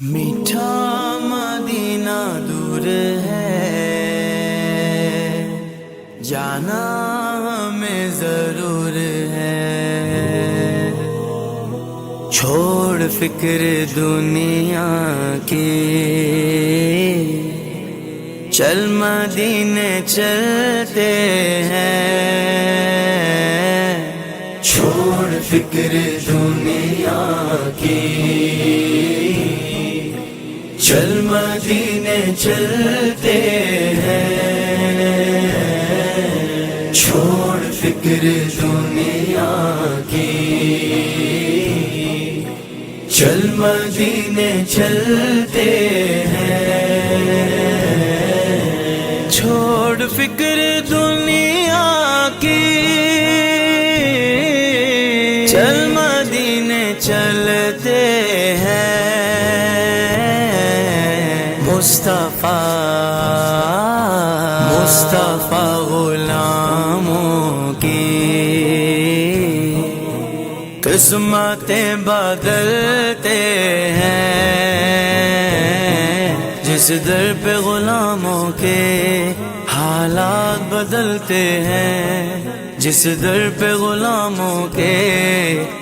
میٹھا مدینہ دور ہے، جانا ہمیں ضرور ہے۔ چھوڑ فکر دنیا کی، چل مدینے چلتے ہیں۔ چھوڑ فکر دنیا کی، چل مدینے چلتے ہیں۔ چھوڑ فکر دنیا کی، چل مدینے چلتے ہیں۔ چھوڑ فکر دنیا کی، چل مدینے چلتے ہیں۔ مصطفیٰ غلاموں کی قسمتیں بدلتے ہیں۔ جس در پہ غلاموں کے حالات بدلتے ہیں، جس در پہ غلاموں کے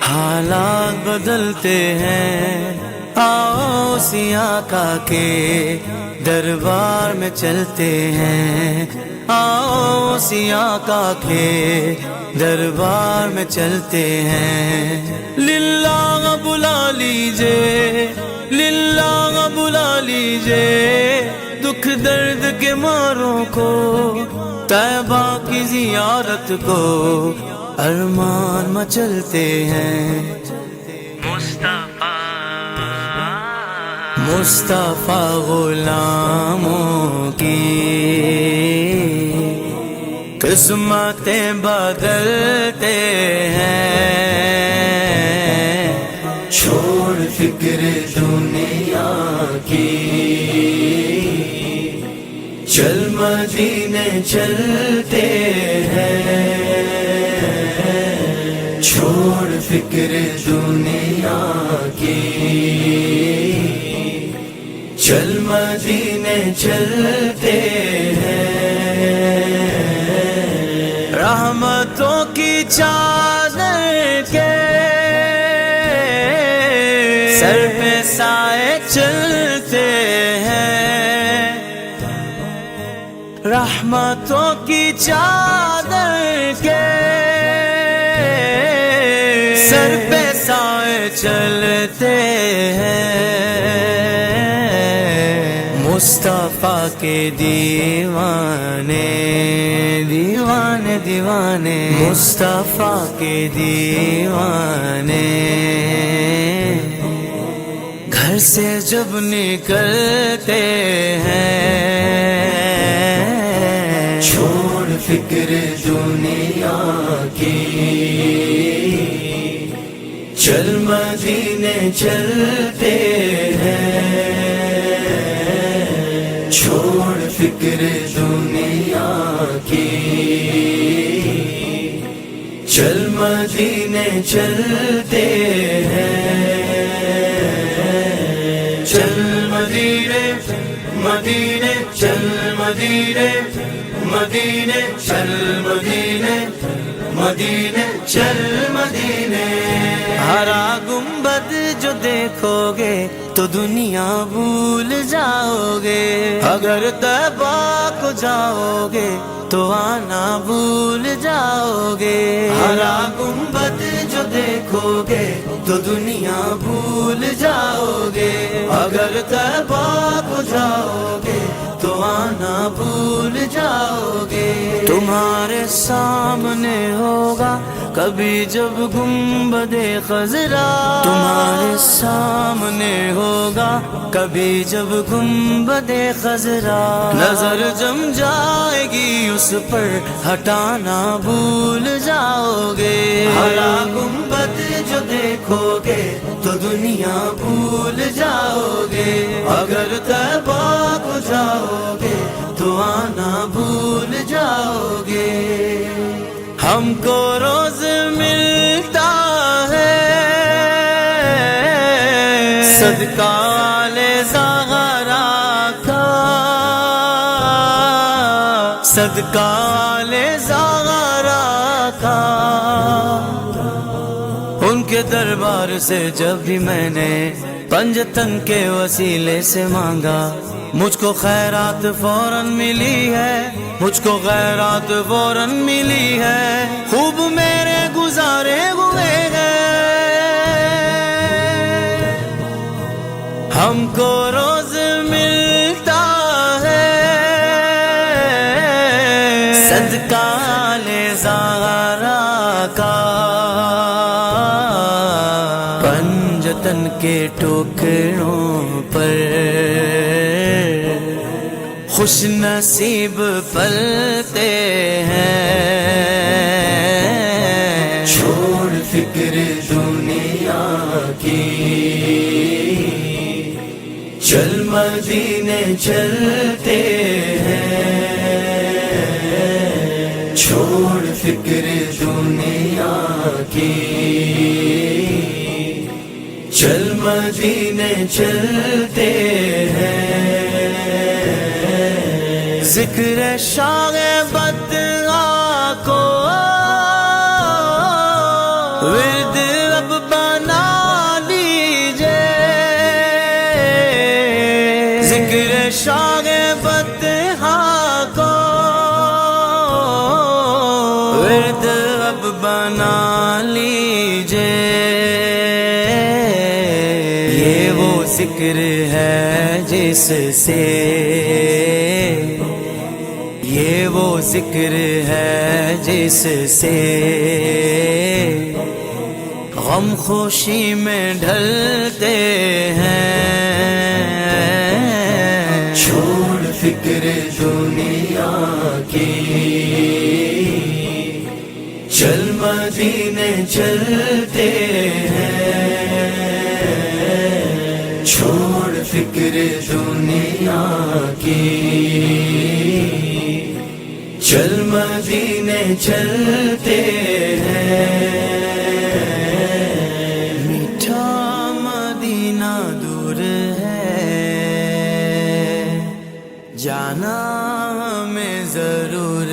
حالات بدلتے ہیں۔ آؤ اسی آقا کے دربار میں چلتے ہیں، آؤ اسی آقا کے دربار میں چلتے ہیں۔ للہ بلا لیجے، للہ بلا لیجے دکھ درد کے ماروں کو، طیبہ کی زیارت کو ارمان مچلتے ہیں۔ مصطفیٰ غلاموں کی قسمتیں بدلتے ہیں۔ چھوڑ فکر دنیا کی، چل مدینے چلتے ہیں۔ چھوڑ فکر دنیا کی، چل مدینے چلتے ہیں۔ رحمتوں کی چادر کے سر پہ سائے چلتے ہیں۔ رحمتوں کی چادر کے سر پہ سائے چلتے ہیں۔ مصطفیٰ کے دیوانے دیوانے دیوانے، مصطفیٰ کے دیوانے گھر سے جب نکلتے ہیں۔ چھوڑ فکر دنیا کی، چل مدینے چلتے ہیں۔ چھوڑ فکر دنیا کی، چل مدینے چلتے ہیں۔ چل مدینے مدینے، چل مدینے مدینے، چل مدینے مدینے، چل مدینے۔ ہرا گنبد جو دیکھو گے تو دنیا بھول جاؤ گے، اگر طیبہ کو جاؤ گے تو آنا بھول جاؤ گے۔ ہرا گنبد جو دیکھو گے تو دنیا بھول جاؤ گے، اگر طیبہ کو جاؤ گے تو آنا بھول جاؤ گے۔ تمہارے سامنے ہوگا کبھی جب گنبد خضرا، تمہارے سامنے ہوگا کبھی جب گنبد خضرا، نظر جم جائے گی اس پر ہٹانا بھول جاؤ گے۔ ہرا گنبد جو دیکھو گے تو دنیا بھول جاؤ گے، اگر طیبہ کو جاؤ گے تو آنا بھول جاؤ گے۔ ہم کو روز ملتا ہے صدقہ صدقہ لے زہرا کا، صدقہ لے زہرا کا۔ ان کے دربار سے جب بھی میں نے پنجتن کے وسیلے سے مانگا، مجھ کو خیرات فوراً ملی ہے، مجھ کو خیرات فوراً ملی ہے۔ خوب میرے گزارے ہوئے ہیں، ہم کو روز ملتا ہے صدقہ لے زہرا کا۔ پنجتن کے ٹوکروں پر خوش نصیب پلتے ہیں، چھوڑ فکر دنیا کی، چل مدینے چلتے ہیں، چھوڑ فکر دنیا کی، چل مدینے چلتے ہیں۔ ذکر شاہ بدعا کو ورد اب بنا لیجئے، ذکر شاہ بدعا کو ورد اب بنا لیجئے۔ یہ وہ ذکر ہے جس سے، یہ وہ ذکر ہے جس سے غم خوشی میں ڈھلتے ہیں، چھوڑ فکر دنیا کی، چل مدینے چلتے ہیں، چھوڑ فکر دنیا کی، چل مدینے چلتے ہیں۔ میٹھا مدینہ دور ہے، جانا ہمیں ضرور